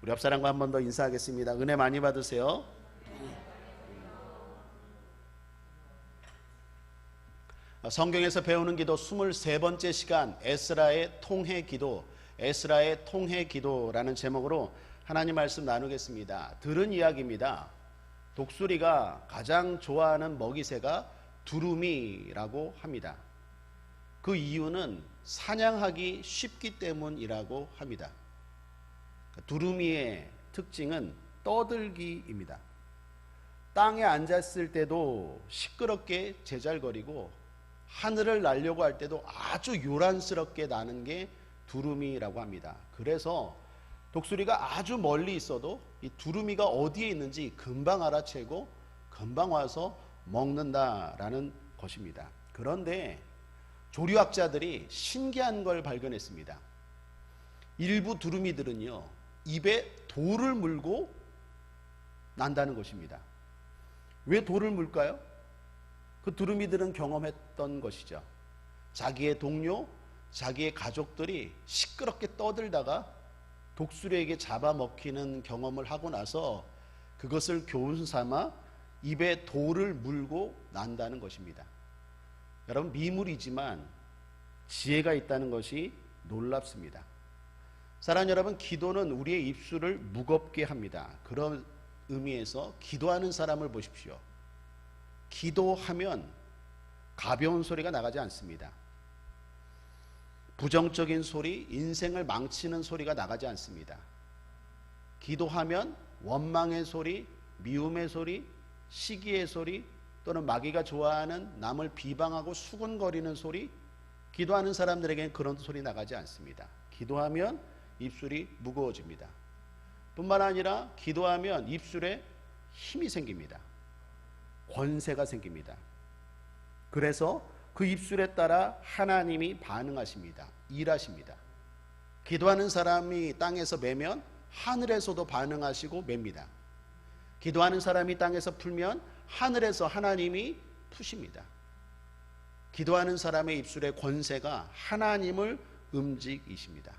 우리 옆 사람과 한 번 더 인사하겠습니다. 은혜 많이 받으세요. 성경에서 배우는 기도 23번째 시간, 에스라의 통해 기도, 에스라의 통해 기도라는 제목으로 하나님 말씀 나누겠습니다. 들은 이야기입니다. 독수리가 가장 좋아하는 먹이새가 두루미라고 합니다. 그 이유는 사냥하기 쉽기 때문이라고 합니다. 두루미의 특징은 떠들기입니다. 땅에 앉았을 때도 시끄럽게 제잘거리고 하늘을 날려고 할 때도 아주 요란스럽게 나는 게 두루미라고 합니다. 그래서 독수리가 아주 멀리 있어도 이 두루미가 어디에 있는지 금방 알아채고 금방 와서 먹는다라는 것입니다. 그런데 조류학자들이 신기한 걸 발견했습니다. 일부 두루미들은요, 입에 돌을 물고 난다는 것입니다. 왜 돌을 물까요? 그 두루미들은 경험했던 것이죠. 자기의 동료, 자기의 가족들이 시끄럽게 떠들다가 독수리에게 잡아먹히는 경험을 하고 나서 그것을 교훈 삼아 입에 돌을 물고 난다는 것입니다. 여러분, 미물이지만 지혜가 있다는 것이 놀랍습니다. 사랑하는 여러분, 기도는 우리의 입술을 무겁게 합니다. 그런 의미에서 기도하는 사람을 보십시오. 기도하면 가벼운 소리가 나가지 않습니다. 부정적인 소리, 인생을 망치는 소리가 나가지 않습니다. 기도하면 원망의 소리, 미움의 소리, 시기의 소리, 또는 마귀가 좋아하는 남을 비방하고 수군거리는 소리, 기도하는 사람들에게는 그런 소리 나가지 않습니다. 기도하면 입술이 무거워집니다. 뿐만 아니라 기도하면 입술에 힘이 생깁니다. 권세가 생깁니다. 그래서 그 입술에 따라 하나님이 반응하십니다. 일하십니다. 기도하는 사람이 땅에서 매면 하늘에서도 반응하시고 맵니다. 기도하는 사람이 땅에서 풀면 하늘에서 하나님이 푸십니다. 기도하는 사람의 입술의 권세가 하나님을 움직이십니다.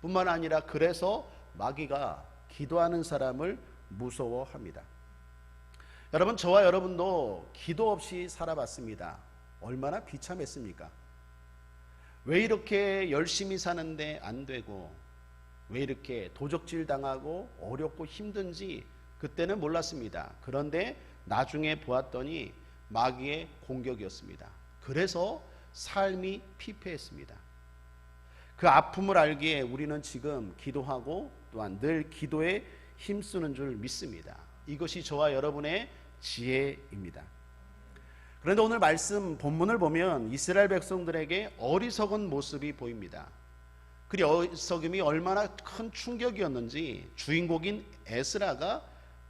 뿐만 아니라 그래서 마귀가 기도하는 사람을 무서워합니다. 여러분, 저와 여러분도 기도 없이 살아봤습니다. 얼마나 비참했습니까? 왜 이렇게 열심히 사는데 안 되고, 왜 이렇게 도적질 당하고 어렵고 힘든지 그때는 몰랐습니다. 그런데 나중에 보았더니 마귀의 공격이었습니다. 그래서 삶이 피폐했습니다. 그 아픔을 알기에 우리는 지금 기도하고 또한 늘 기도에 힘쓰는 줄 믿습니다. 이것이 저와 여러분의 지혜입니다. 그런데 오늘 말씀 본문을 보면 이스라엘 백성들에게 어리석은 모습이 보입니다. 그 어리석음이 얼마나 큰 충격이었는지 주인공인 에스라가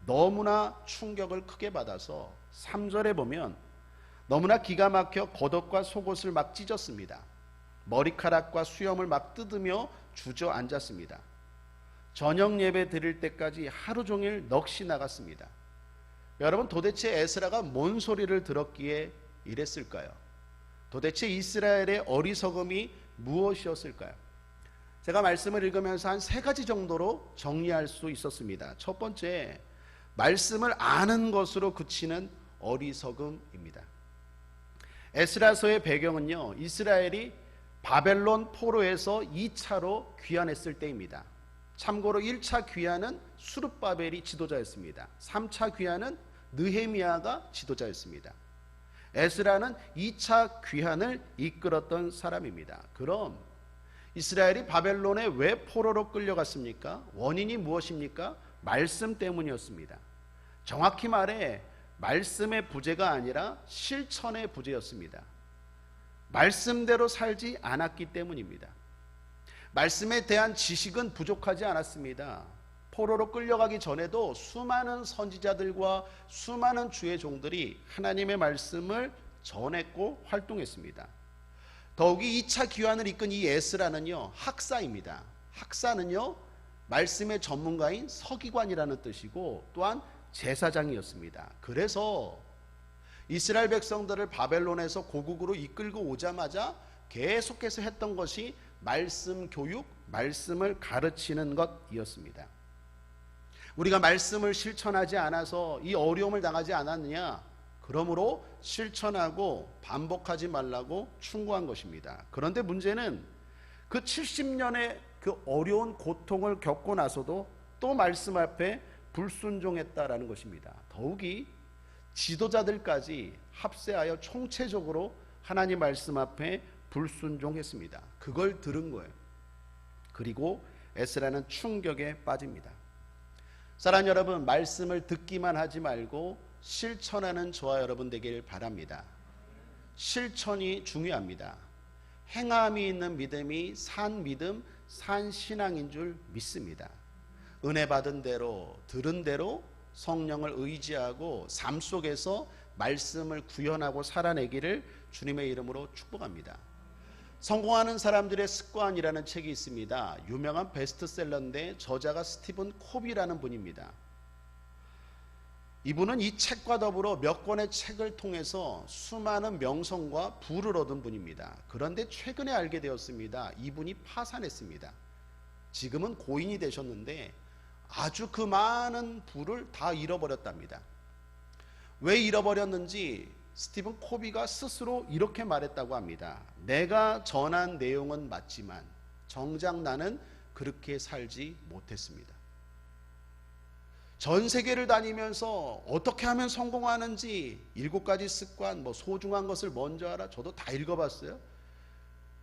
너무나 충격을 크게 받아서 3절에 보면 너무나 기가 막혀 겉옷과 속옷을 막 찢었습니다. 머리카락과 수염을 막 뜯으며 주저앉았습니다. 저녁 예배 드릴 때까지 하루 종일 넋이 나갔습니다. 여러분, 도대체 에스라가 뭔 소리를 들었기에 이랬을까요? 도대체 이스라엘의 어리석음이 무엇이었을까요? 제가 말씀을 읽으면서 한 3가지 정도로 정리할 수 있었습니다. 첫 번째, 말씀을 아는 것으로 그치는 어리석음입니다. 에스라서의 배경은요, 이스라엘이 바벨론 포로에서 2차로 귀환했을 때입니다. 참고로 1차 귀환은 수룹바벨이 지도자였습니다. 3차 귀환은 느헤미야가 지도자였습니다. 에스라는 2차 귀환을 이끌었던 사람입니다. 그럼 이스라엘이 바벨론에 왜 포로로 끌려갔습니까? 원인이 무엇입니까? 말씀 때문이었습니다. 정확히 말해 말씀의 부재가 아니라 실천의 부재였습니다. 말씀대로 살지 않았기 때문입니다. 말씀에 대한 지식은 부족하지 않았습니다. 포로로 끌려가기 전에도 수많은 선지자들과 수많은 주의 종들이 하나님의 말씀을 전했고 활동했습니다. 더욱이 2차 귀환을 이끈 이 에스라는요, 학사입니다. 학사는요, 말씀의 전문가인 서기관이라는 뜻이고 또한 제사장이었습니다. 그래서 이스라엘 백성들을 바벨론에서 고국으로 이끌고 오자마자 계속해서 했던 것이 말씀 교육, 말씀을 가르치는 것이었습니다. 우리가 말씀을 실천하지 않아서 이 어려움을 당하지 않았느냐? 그러므로 실천하고 반복하지 말라고 충고한 것입니다. 그런데 문제는 그 70년의 그 어려운 고통을 겪고 나서도 또 말씀 앞에 불순종했다라는 것입니다. 더욱이 지도자들까지 합세하여 총체적으로 하나님 말씀 앞에 불순종했습니다. 그걸 들은 거예요. 그리고 에스라는 충격에 빠집니다. 사랑하는 여러분, 말씀을 듣기만 하지 말고 실천하는 저와 여러분 되길 바랍니다. 실천이 중요합니다. 행함이 있는 믿음이 산 믿음, 산 신앙인 줄 믿습니다. 은혜 받은 대로, 들은 대로 성령을 의지하고 삶 속에서 말씀을 구현하고 살아내기를 주님의 이름으로 축복합니다. 성공하는 사람들의 습관이라는 책이 있습니다. 유명한 베스트셀러인데 저자가 스티븐 코비라는 분입니다. 이분은 이 책과 더불어 몇 권의 책을 통해서 수많은 명성과 부를 얻은 분입니다. 그런데 최근에 알게 되었습니다. 이분이 파산했습니다. 지금은 고인이 되셨는데 아주 그 많은 부를 다 잃어버렸답니다. 왜 잃어버렸는지 스티븐 코비가 스스로 이렇게 말했다고 합니다. 내가 전한 내용은 맞지만 정작 나는 그렇게 살지 못했습니다. 전 세계를 다니면서 어떻게 하면 성공하는지 7가지 습관, 소중한 것을 먼저 알아. 저도 다 읽어봤어요.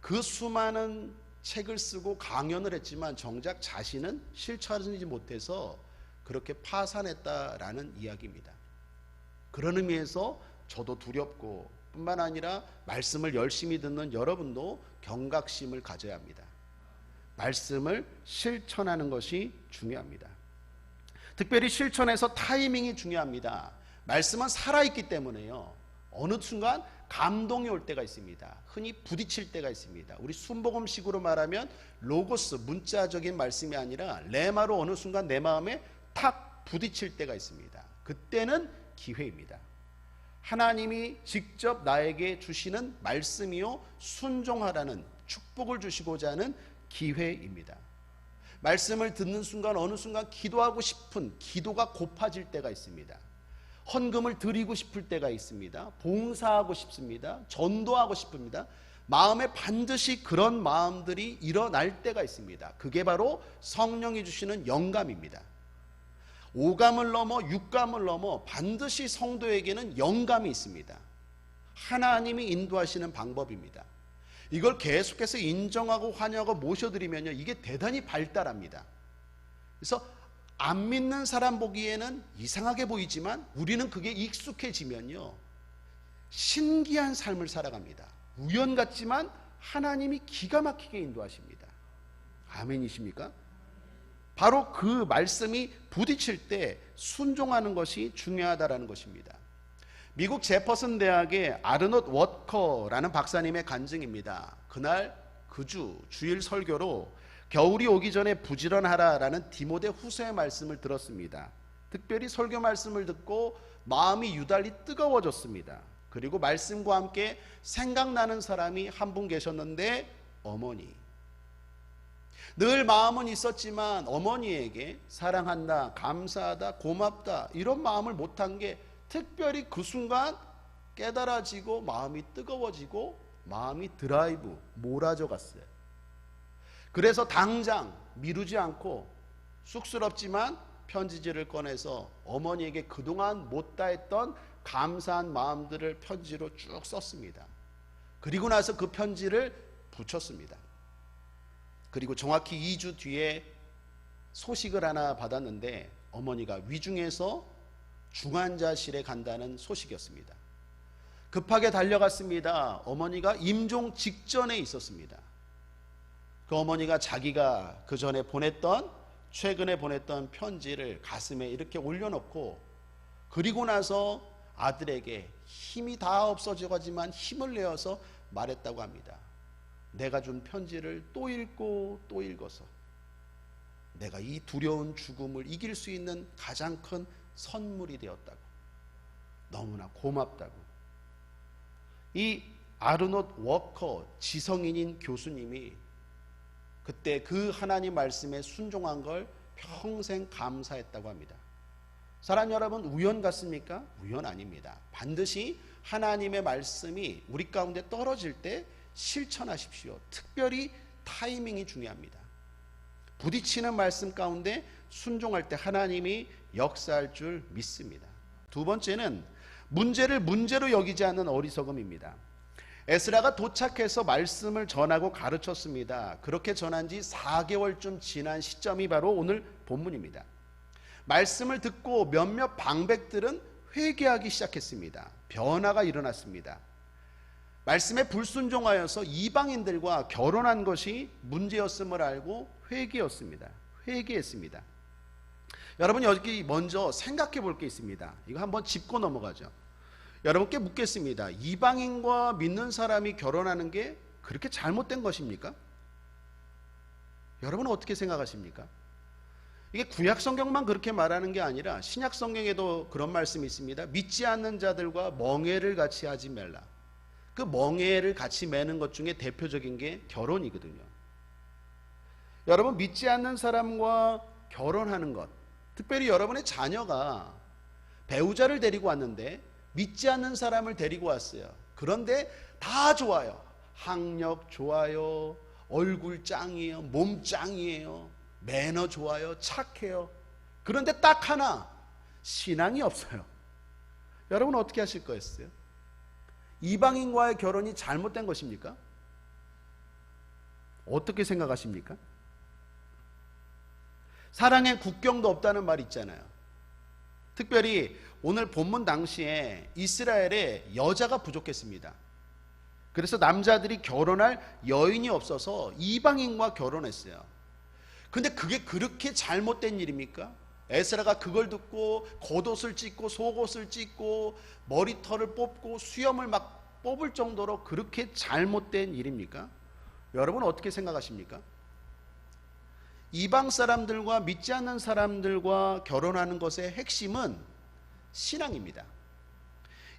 그 수많은 책을 쓰고 강연을 했지만 정작 자신은 실천하지 못해서 그렇게 파산했다라는 이야기입니다. 그런 의미에서 저도 두렵고 뿐만 아니라 말씀을 열심히 듣는 여러분도 경각심을 가져야 합니다. 말씀을 실천하는 것이 중요합니다. 특별히 실천에서 타이밍이 중요합니다. 말씀은 살아있기 때문에요. 어느 순간 감동이 올 때가 있습니다. 흔히 부딪힐 때가 있습니다. 우리 순복음식으로 말하면 로고스, 문자적인 말씀이 아니라 레마로 어느 순간 내 마음에 탁 부딪힐 때가 있습니다. 그때는 기회입니다. 하나님이 직접 나에게 주시는 말씀이요 순종하라는 축복을 주시고자 하는 기회입니다. 말씀을 듣는 순간 어느 순간 기도하고 싶은 기도가 고파질 때가 있습니다. 헌금을 드리고 싶을 때가 있습니다. 봉사하고 싶습니다. 전도하고 싶습니다. 마음에 반드시 그런 마음들이 일어날 때가 있습니다. 그게 바로 성령이 주시는 영감입니다. 오감을 넘어 육감을 넘어 반드시 성도에게는 영감이 있습니다. 하나님이 인도하시는 방법입니다. 이걸 계속해서 인정하고 환영하고 모셔드리면요, 이게 대단히 발달합니다. 그래서 안 믿는 사람 보기에는 이상하게 보이지만 우리는 그게 익숙해지면요, 신기한 삶을 살아갑니다. 우연 같지만 하나님이 기가 막히게 인도하십니다. 아멘이십니까? 바로 그 말씀이 부딪힐 때 순종하는 것이 중요하다라는 것입니다. 미국 제퍼슨 대학의 아르노트 워커라는 박사님의 간증입니다. 그날 그 주일 설교로 겨울이 오기 전에 부지런하라라는 디모데 후서의 말씀을 들었습니다. 특별히 설교 말씀을 듣고 마음이 유달리 뜨거워졌습니다. 그리고 말씀과 함께 생각나는 사람이 한 분 계셨는데 어머니. 늘 마음은 있었지만 어머니에게 사랑한다, 감사하다, 고맙다 이런 마음을 못한 게 특별히 그 순간 깨달아지고 마음이 뜨거워지고 마음이 드라이브, 몰아져 갔어요. 그래서 당장 미루지 않고 쑥스럽지만 편지지를 꺼내서 어머니에게 그동안 못다했던 감사한 마음들을 편지로 쭉 썼습니다. 그리고 나서 그 편지를 붙였습니다. 그리고 정확히 2주 뒤에 소식을 하나 받았는데 어머니가 위중해서 중환자실에 간다는 소식이었습니다. 급하게 달려갔습니다. 어머니가 임종 직전에 있었습니다. 그 어머니가 자기가 그 전에 최근에 보냈던 편지를 가슴에 이렇게 올려놓고 그리고 나서 아들에게 힘이 다 없어져가지만 힘을 내어서 말했다고 합니다. 내가 준 편지를 또 읽고 또 읽어서 내가 이 두려운 죽음을 이길 수 있는 가장 큰 선물이 되었다고. 너무나 고맙다고. 이 아르노트 워커 지성인인 교수님이 그때 그 하나님 말씀에 순종한 걸 평생 감사했다고 합니다. 사랑 여러분, 우연 같습니까? 우연 아닙니다. 반드시 하나님의 말씀이 우리 가운데 떨어질 때 실천하십시오. 특별히 타이밍이 중요합니다. 부딪히는 말씀 가운데 순종할 때 하나님이 역사할 줄 믿습니다. 두 번째는 문제를 문제로 여기지 않는 어리석음입니다. 에스라가 도착해서 말씀을 전하고 가르쳤습니다. 그렇게 전한 지 4개월쯤 지난 시점이 바로 오늘 본문입니다. 말씀을 듣고 몇몇 방백들은 회개하기 시작했습니다. 변화가 일어났습니다. 말씀에 불순종하여서 이방인들과 결혼한 것이 문제였음을 알고 회개했습니다. 여러분, 여기 먼저 생각해 볼 게 있습니다. 이거 한번 짚고 넘어가죠. 여러분께 묻겠습니다. 이방인과 믿는 사람이 결혼하는 게 그렇게 잘못된 것입니까? 여러분은 어떻게 생각하십니까? 이게 구약 성경만 그렇게 말하는 게 아니라 신약 성경에도 그런 말씀이 있습니다. 믿지 않는 자들과 멍에를 같이 하지 말라. 그 멍에를 같이 매는 것 중에 대표적인 게 결혼이거든요. 여러분, 믿지 않는 사람과 결혼하는 것, 특별히 여러분의 자녀가 배우자를 데리고 왔는데 믿지 않는 사람을 데리고 왔어요. 그런데 다 좋아요. 학력 좋아요, 얼굴 짱이에요, 몸 짱이에요, 매너 좋아요, 착해요. 그런데 딱 하나, 신앙이 없어요. 여러분 어떻게 하실 거였어요? 이방인과의 결혼이 잘못된 것입니까? 어떻게 생각하십니까? 사랑에 국경도 없다는 말 있잖아요. 특별히 오늘 본문 당시에 이스라엘에 여자가 부족했습니다. 그래서 남자들이 결혼할 여인이 없어서 이방인과 결혼했어요. 근데 그게 그렇게 잘못된 일입니까? 에스라가 그걸 듣고 겉옷을 찢고 속옷을 찢고 머리털을 뽑고 수염을 막 뽑을 정도로 그렇게 잘못된 일입니까? 여러분 어떻게 생각하십니까? 이방 사람들과 믿지 않는 사람들과 결혼하는 것의 핵심은 신앙입니다.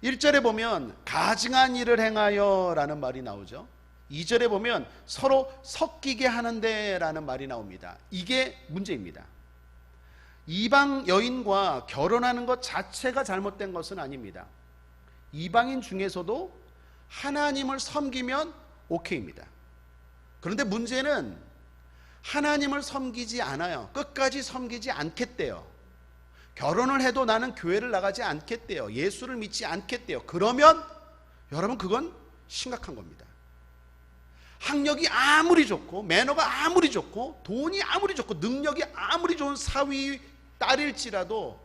1절에 보면 가증한 일을 행하여 라는 말이 나오죠. 2절에 보면 서로 섞이게 하는데 라는 말이 나옵니다. 이게 문제입니다. 이방 여인과 결혼하는 것 자체가 잘못된 것은 아닙니다. 이방인 중에서도 하나님을 섬기면 오케이입니다. 그런데 문제는 하나님을 섬기지 않아요. 끝까지 섬기지 않겠대요. 결혼을 해도 나는 교회를 나가지 않겠대요. 예수를 믿지 않겠대요. 그러면 여러분 그건 심각한 겁니다. 학력이 아무리 좋고 매너가 아무리 좋고 돈이 아무리 좋고 능력이 아무리 좋은 사위 딸일지라도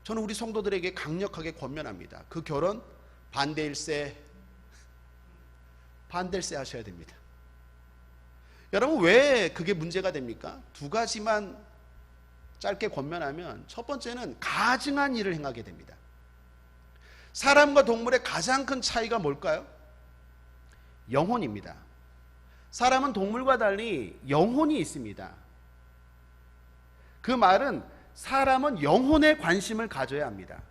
저는 우리 성도들에게 강력하게 권면합니다. 그 결혼 반대일세 하셔야 됩니다. 여러분 왜 그게 문제가 됩니까? 두 가지만 짧게 권면하면, 첫 번째는 가증한 일을 행하게 됩니다. 사람과 동물의 가장 큰 차이가 뭘까요? 영혼입니다. 사람은 동물과 달리 영혼이 있습니다. 그 말은 사람은 영혼에 관심을 가져야 합니다.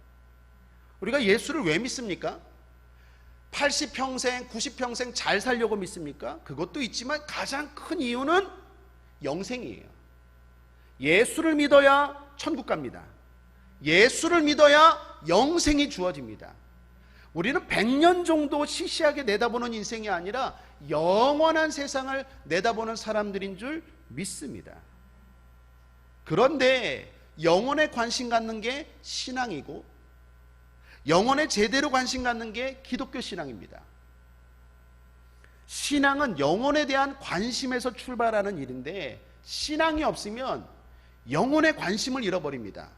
우리가 예수를 왜 믿습니까? 80평생, 90평생 잘 살려고 믿습니까? 그것도 있지만 가장 큰 이유는 영생이에요. 예수를 믿어야 천국 갑니다. 예수를 믿어야 영생이 주어집니다. 우리는 100년 정도 시시하게 내다보는 인생이 아니라 영원한 세상을 내다보는 사람들인 줄 믿습니다. 그런데 영혼에 관심 갖는 게 신앙이고 영혼에 제대로 관심 갖는 게 기독교 신앙입니다. 신앙은 영혼에 대한 관심에서 출발하는 일인데 신앙이 없으면 영혼의 관심을 잃어버립니다.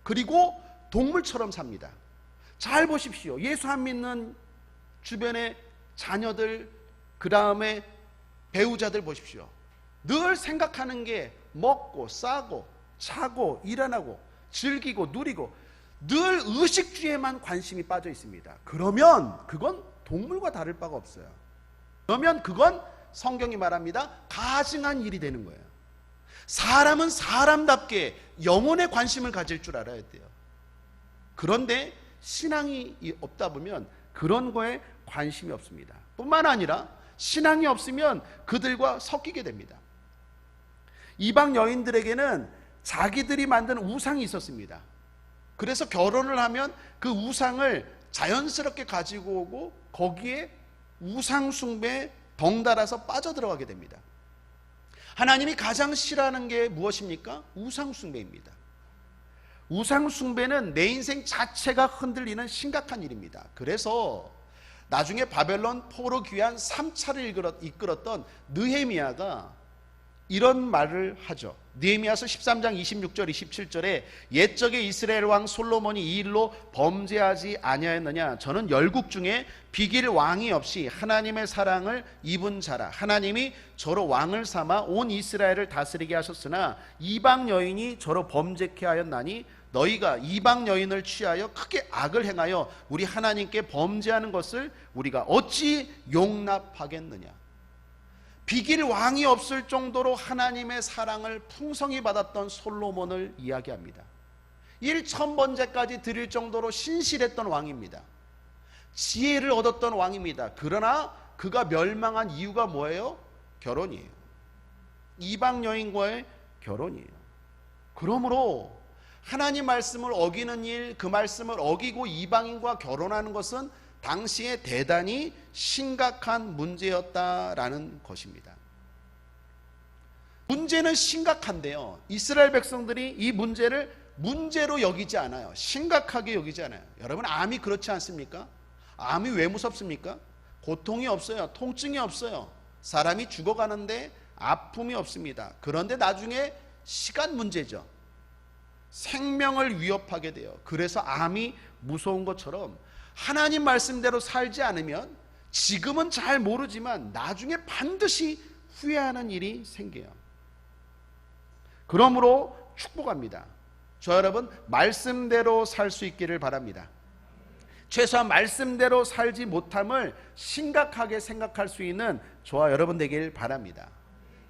그리고 동물처럼 삽니다. 잘 보십시오. 예수 안 믿는 주변의 자녀들, 그 다음에 배우자들 보십시오. 늘 생각하는 게 먹고 싸고 자고 일어나고 즐기고 누리고 늘 의식주에만 관심이 빠져 있습니다. 그러면 그건 동물과 다를 바가 없어요. 그러면 그건 성경이 말합니다. 가증한 일이 되는 거예요. 사람은 사람답게 영혼에 관심을 가질 줄 알아야 돼요. 그런데 신앙이 없다 보면 그런 거에 관심이 없습니다. 뿐만 아니라 신앙이 없으면 그들과 섞이게 됩니다. 이방 여인들에게는 자기들이 만든 우상이 있었습니다. 그래서 결혼을 하면 그 우상을 자연스럽게 가지고 오고 거기에 우상 숭배에 덩달아서 빠져들어가게 됩니다. 하나님이 가장 싫어하는 게 무엇입니까? 우상 숭배입니다. 우상 숭배는 내 인생 자체가 흔들리는 심각한 일입니다. 그래서 나중에 바벨론 포로 귀환 3차를 이끌었던 느헤미야가 이런 말을 하죠. 느헤미야서 13장 26절 27절에 옛적에 이스라엘 왕 솔로몬이 이 일로 범죄하지 아니하였느냐. 저는 열국 중에 비길 왕이 없이 하나님의 사랑을 입은 자라. 하나님이 저로 왕을 삼아 온 이스라엘을 다스리게 하셨으나 이방 여인이 저로 범죄케 하였나니 너희가 이방 여인을 취하여 크게 악을 행하여 우리 하나님께 범죄하는 것을 우리가 어찌 용납하겠느냐. 비길 왕이 없을 정도로 하나님의 사랑을 풍성히 받았던 솔로몬을 이야기합니다. 1000번제까지 드릴 정도로 신실했던 왕입니다. 지혜를 얻었던 왕입니다. 그러나 그가 멸망한 이유가 뭐예요? 결혼이에요. 이방 여인과의 결혼이에요. 그러므로 하나님 말씀을 어기는 일, 그 말씀을 어기고 이방인과 결혼하는 것은 당시에 대단히 심각한 문제였다라는 것입니다. 문제는 심각한데요, 이스라엘 백성들이 이 문제를 문제로 여기지 않아요. 심각하게 여기지 않아요. 여러분, 암이 그렇지 않습니까? 암이 왜 무섭습니까? 고통이 없어요. 통증이 없어요. 사람이 죽어가는데 아픔이 없습니다. 그런데 나중에 시간 문제죠. 생명을 위협하게 돼요. 그래서 암이 무서운 것처럼 하나님 말씀대로 살지 않으면 지금은 잘 모르지만 나중에 반드시 후회하는 일이 생겨요. 그러므로 축복합니다. 저 여러분, 말씀대로 살 수 있기를 바랍니다. 최소한 말씀대로 살지 못함을 심각하게 생각할 수 있는 저와 여러분 되길 바랍니다.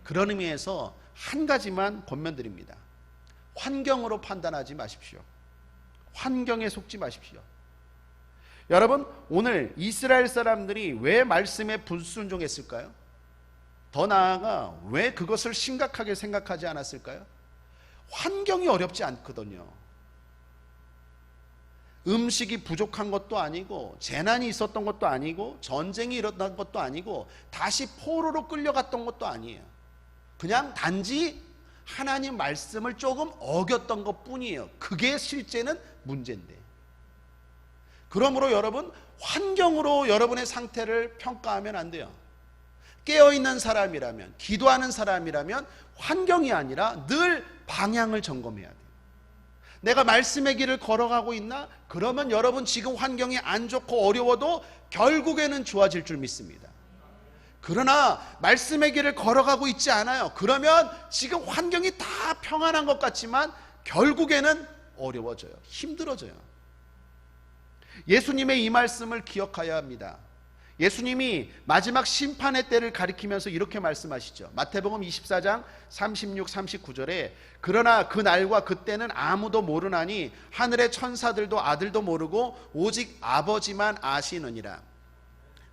그런 의미에서 한 가지만 권면드립니다. 환경으로 판단하지 마십시오. 환경에 속지 마십시오. 여러분, 오늘 이스라엘 사람들이 왜 말씀에 불순종했을까요? 더 나아가 왜 그것을 심각하게 생각하지 않았을까요? 환경이 어렵지 않거든요. 음식이 부족한 것도 아니고, 재난이 있었던 것도 아니고, 전쟁이 일어난 것도 아니고, 다시 포로로 끌려갔던 것도 아니에요. 그냥 단지 하나님 말씀을 조금 어겼던 것 뿐이에요. 그게 실제는 문제인데. 그러므로 여러분, 환경으로 여러분의 상태를 평가하면 안 돼요. 깨어있는 사람이라면, 기도하는 사람이라면 환경이 아니라 늘 방향을 점검해야 돼요. 내가 말씀의 길을 걸어가고 있나? 그러면 여러분, 지금 환경이 안 좋고 어려워도 결국에는 좋아질 줄 믿습니다. 그러나 말씀의 길을 걸어가고 있지 않아요. 그러면 지금 환경이 다 평안한 것 같지만 결국에는 어려워져요. 힘들어져요. 예수님의 이 말씀을 기억해야 합니다. 예수님이 마지막 심판의 때를 가리키면서 이렇게 말씀하시죠. 마태복음 24장 36, 39절에 그러나 그 날과 그때는 아무도 모르나니 하늘의 천사들도 아들도 모르고 오직 아버지만 아시느니라.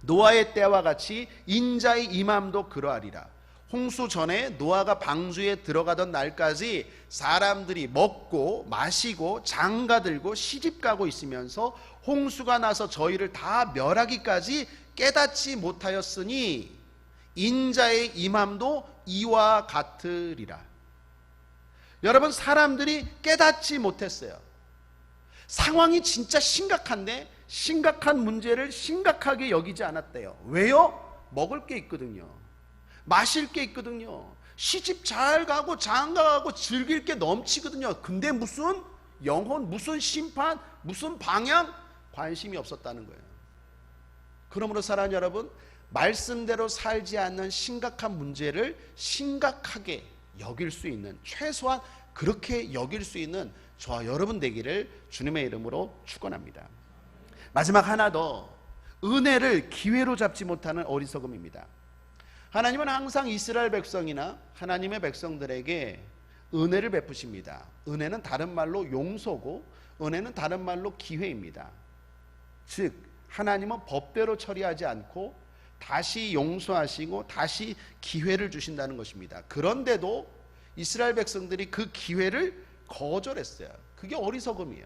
노아의 때와 같이 인자의 임함도 그러하리라. 홍수 전에 노아가 방주에 들어가던 날까지 사람들이 먹고 마시고 장가들고 시집가고 있으면서 홍수가 나서 저희를 다 멸하기까지 깨닫지 못하였으니 인자의 임함도 이와 같으리라. 여러분, 사람들이 깨닫지 못했어요. 상황이 진짜 심각한데 심각한 문제를 심각하게 여기지 않았대요. 왜요? 먹을 게 있거든요. 마실 게 있거든요. 시집 잘 가고 장가 가고 즐길 게 넘치거든요. 근데 무슨 영혼, 무슨 심판, 무슨 방향? 관심이 없었다는 거예요. 그러므로 사랑하는 여러분, 말씀대로 살지 않는 심각한 문제를 심각하게 여길 수 있는, 최소한 그렇게 여길 수 있는 저와 여러분 되기를 주님의 이름으로 축원합니다. 마지막 하나 더, 은혜를 기회로 잡지 못하는 어리석음입니다. 하나님은 항상 이스라엘 백성이나 하나님의 백성들에게 은혜를 베푸십니다. 은혜는 다른 말로 용서고, 은혜는 다른 말로 기회입니다. 즉 하나님은 법대로 처리하지 않고 다시 용서하시고 다시 기회를 주신다는 것입니다. 그런데도 이스라엘 백성들이 그 기회를 거절했어요. 그게 어리석음이에요.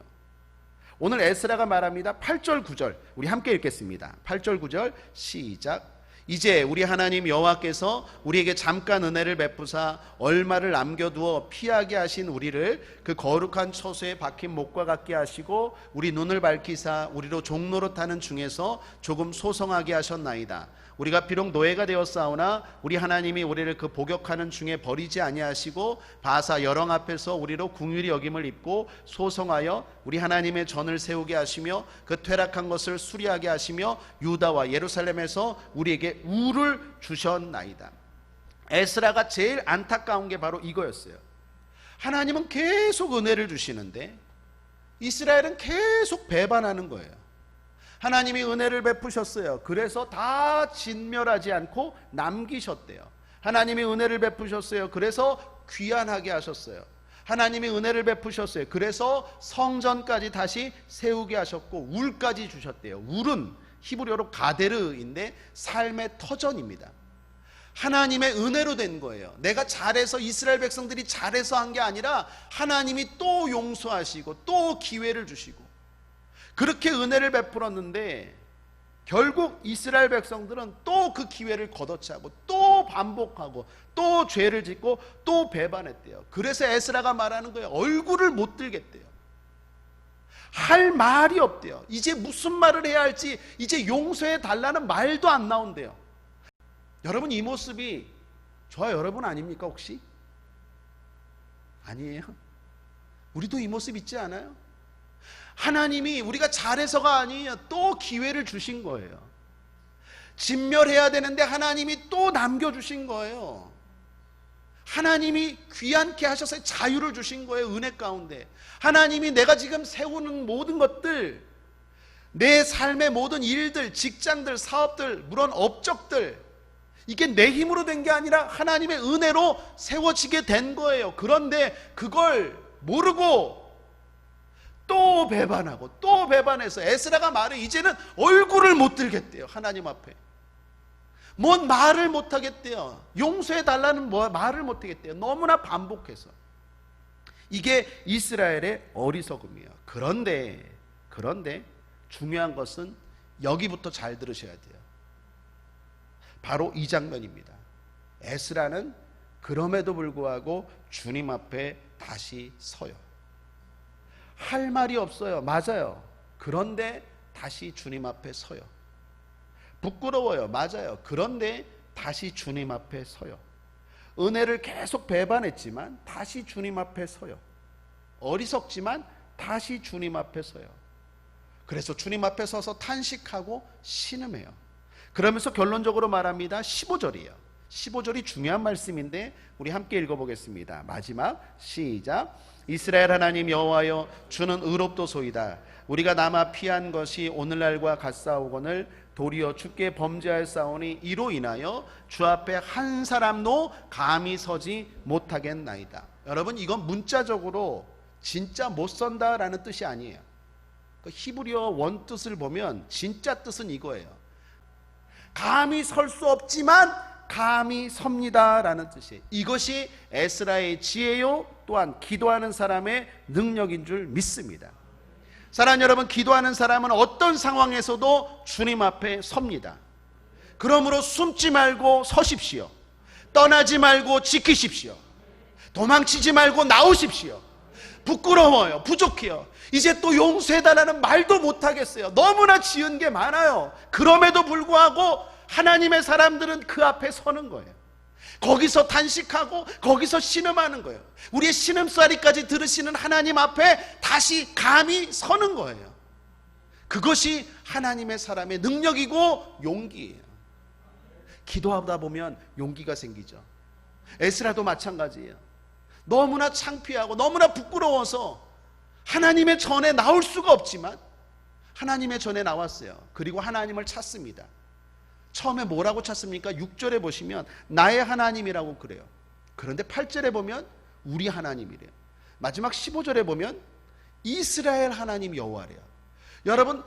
오늘 에스라가 말합니다. 8절 9절 우리 함께 읽겠습니다. 8절 9절 시작. 이제 우리 하나님 여호와께서 우리에게 잠깐 은혜를 베푸사 얼마를 남겨두어 피하게 하신 우리를 그 거룩한 처소에 박힌 목과 같게 하시고 우리 눈을 밝히사 우리로 종노릇하는 중에서 조금 소성하게 하셨나이다. 우리가 비록 노예가 되었사오나 우리 하나님이 우리를 그 복역하는 중에 버리지 아니하시고 바사 여렁 앞에서 우리로 궁휼히 여김을 입고 소성하여 우리 하나님의 전을 세우게 하시며 그 퇴락한 것을 수리하게 하시며 유다와 예루살렘에서 우리에게 우를 주셨나이다. 에스라가 제일 안타까운 게 바로 이거였어요. 하나님은 계속 은혜를 주시는데 이스라엘은 계속 배반하는 거예요. 하나님이 은혜를 베푸셨어요. 그래서 다 진멸하지 않고 남기셨대요. 하나님이 은혜를 베푸셨어요. 그래서 귀환하게 하셨어요. 하나님이 은혜를 베푸셨어요. 그래서 성전까지 다시 세우게 하셨고 울까지 주셨대요. 울은 히브리어로 가데르인데 삶의 터전입니다. 하나님의 은혜로 된 거예요. 내가 잘해서 이스라엘 백성들이 잘해서 한 게 아니라 하나님이 또 용서하시고 또 기회를 주시고 그렇게 은혜를 베풀었는데 결국 이스라엘 백성들은 또 그 기회를 걷어차고 또 반복하고 또 죄를 짓고 또 배반했대요. 그래서 에스라가 말하는 거예요. 얼굴을 못 들겠대요. 할 말이 없대요. 이제 무슨 말을 해야 할지 이제 용서해 달라는 말도 안 나온대요. 여러분 이 모습이 저와 여러분 아닙니까 혹시? 아니에요? 우리도 이 모습 있지 않아요? 하나님이 우리가 잘해서가 아니에요. 또 기회를 주신 거예요. 진멸해야 되는데 하나님이 또 남겨주신 거예요. 하나님이 귀찮게 하셔서 자유를 주신 거예요. 은혜 가운데 하나님이 내가 지금 세우는 모든 것들, 내 삶의 모든 일들, 직장들, 사업들, 물론 업적들, 이게 내 힘으로 된 게 아니라 하나님의 은혜로 세워지게 된 거예요. 그런데 그걸 모르고 또 배반하고 또 배반해서 에스라가 말해 이제는 얼굴을 못 들겠대요. 하나님 앞에 뭔 말을 못 하겠대요. 용서해 달라는 말을 못 하겠대요. 너무나 반복해서. 이게 이스라엘의 어리석음이에요. 그런데 중요한 것은 여기부터 잘 들으셔야 돼요. 바로 이 장면입니다. 에스라는 그럼에도 불구하고 주님 앞에 다시 서요. 할 말이 없어요. 맞아요. 그런데 다시 주님 앞에 서요. 부끄러워요. 맞아요. 그런데 다시 주님 앞에 서요. 은혜를 계속 배반했지만 다시 주님 앞에 서요. 어리석지만 다시 주님 앞에 서요. 그래서 주님 앞에 서서 탄식하고 신음해요. 그러면서 결론적으로 말합니다. 15절이에요. 15절이 중요한 말씀인데 우리 함께 읽어보겠습니다. 마지막 시작. 이스라엘 하나님 여호와여 주는 의롭도소이다. 우리가 남아 피한 것이 오늘날과 같사오거늘 도리어 주께 범죄하였사오니 이로 인하여 주 앞에 한 사람도 감히 서지 못하겠나이다. 여러분 이건 문자적으로 진짜 못 선다라는 뜻이 아니에요. 그 히브리어 원뜻을 보면 진짜 뜻은 이거예요. 감히 설 수 없지만 감히 섭니다라는 뜻이에요. 이것이 에스라의 지혜요 또한 기도하는 사람의 능력인 줄 믿습니다. 사랑하는 여러분, 기도하는 사람은 어떤 상황에서도 주님 앞에 섭니다. 그러므로 숨지 말고 서십시오. 떠나지 말고 지키십시오. 도망치지 말고 나오십시오. 부끄러워요. 부족해요. 이제 또 용서해달라는 말도 못하겠어요. 너무나 지은 게 많아요. 그럼에도 불구하고 하나님의 사람들은 그 앞에 서는 거예요. 거기서 단식하고 거기서 신음하는 거예요. 우리의 신음소리까지 들으시는 하나님 앞에 다시 감히 서는 거예요. 그것이 하나님의 사람의 능력이고 용기예요. 기도하다 보면 용기가 생기죠. 에스라도 마찬가지예요. 너무나 창피하고 너무나 부끄러워서 하나님의 전에 나올 수가 없지만 하나님의 전에 나왔어요. 그리고 하나님을 찾습니다. 처음에 뭐라고 찾습니까? 6절에 보시면 나의 하나님이라고 그래요. 그런데 8절에 보면 우리 하나님이래요. 마지막 15절에 보면 이스라엘 하나님 여호와래요. 여러분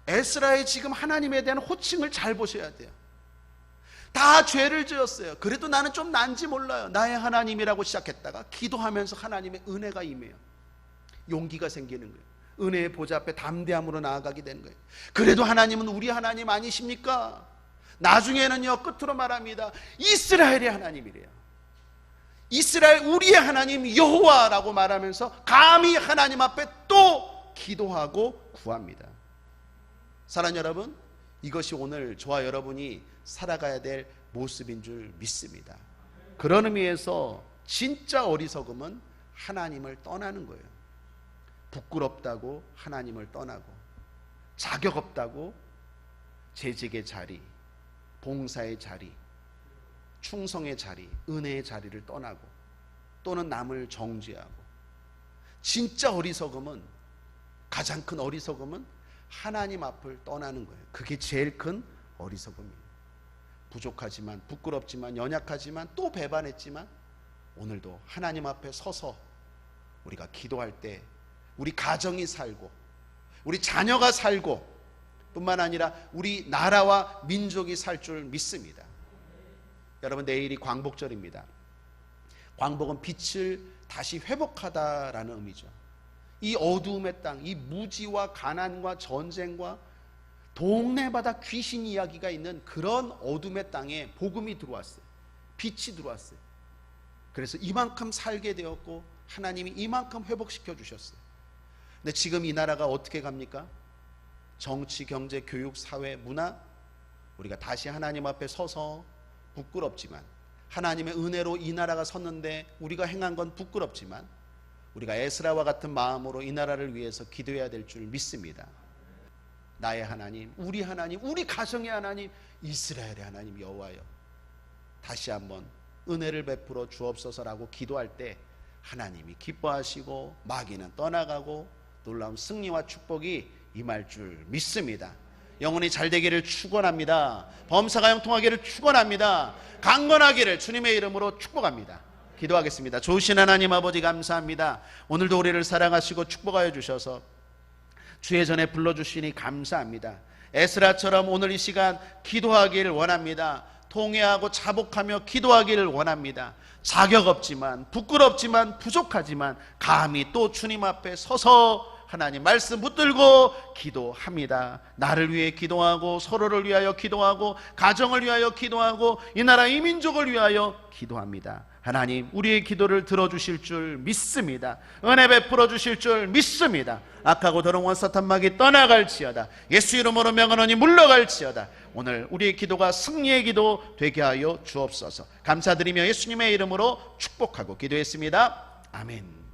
에스라의 지금 하나님에 대한 호칭을 잘 보셔야 돼요. 다 죄를 지었어요. 그래도 나는 좀 난지 몰라요. 나의 하나님이라고 시작했다가 기도하면서 하나님의 은혜가 임해요. 용기가 생기는 거예요. 은혜의 보좌 앞에 담대함으로 나아가게 되는 거예요. 그래도 하나님은 우리 하나님 아니십니까? 나중에는요, 끝으로 말합니다. 이스라엘의 하나님이래요. 이스라엘 우리의 하나님 여호와라고 말하면서 감히 하나님 앞에 또 기도하고 구합니다. 사랑하는 여러분, 이것이 오늘 저와 여러분이 살아가야 될 모습인 줄 믿습니다. 그런 의미에서 진짜 어리석음은 하나님을 떠나는 거예요. 부끄럽다고 하나님을 떠나고, 자격 없다고 재직의 자리, 봉사의 자리, 충성의 자리, 은혜의 자리를 떠나고, 또는 남을 정죄하고. 진짜 어리석음은, 가장 큰 어리석음은 하나님 앞을 떠나는 거예요. 그게 제일 큰 어리석음이에요. 부족하지만, 부끄럽지만, 연약하지만, 또 배반했지만 오늘도 하나님 앞에 서서 우리가 기도할 때 우리 가정이 살고, 우리 자녀가 살고, 뿐만 아니라 우리 나라와 민족이 살 줄 믿습니다. 여러분, 내일이 광복절입니다. 광복은 빛을 다시 회복하다라는 의미죠. 이 어두움의 땅, 이 무지와 가난과 전쟁과 동네마다 귀신 이야기가 있는 그런 어둠의 땅에 복음이 들어왔어요. 빛이 들어왔어요. 그래서 이만큼 살게 되었고, 하나님이 이만큼 회복시켜 주셨어요. 근데 지금 이 나라가 어떻게 갑니까? 정치, 경제, 교육, 사회, 문화, 우리가 다시 하나님 앞에 서서 부끄럽지만, 하나님의 은혜로 이 나라가 섰는데 우리가 행한 건 부끄럽지만 우리가 에스라와 같은 마음으로 이 나라를 위해서 기도해야 될 줄 믿습니다. 나의 하나님, 우리 가정의 하나님, 이스라엘의 하나님 여호와여, 다시 한번 은혜를 베풀어 주옵소서라고 기도할 때 하나님이 기뻐하시고 마귀는 떠나가고 놀라운 승리와 축복이 임할 줄 믿습니다. 영혼이 잘되기를 축원합니다. 범사가 형통하기를 축원합니다. 강건하기를 주님의 이름으로 축복합니다. 기도하겠습니다. 좋으신 하나님 아버지, 감사합니다. 오늘도 우리를 사랑하시고 축복하여 주셔서 주의 전에 불러주시니 감사합니다. 에스라처럼 오늘 이 시간 기도하기를 원합니다. 통회하고 자복하며 기도하기를 원합니다. 자격 없지만, 부끄럽지만, 부족하지만 감히 또 주님 앞에 서서 하나님 말씀 붙들고 기도합니다. 나를 위해 기도하고, 서로를 위하여 기도하고, 가정을 위하여 기도하고, 이 나라 이 민족을 위하여 기도합니다. 하나님, 우리의 기도를 들어주실 줄 믿습니다. 은혜 베풀어 주실 줄 믿습니다. 악하고 더러운 원사탄 마귀 떠나갈지어다. 예수 이름으로 명하노니 물러갈지어다. 오늘 우리의 기도가 승리의 기도 되게 하여 주옵소서. 감사드리며 예수님의 이름으로 축복하고 기도했습니다. 아멘.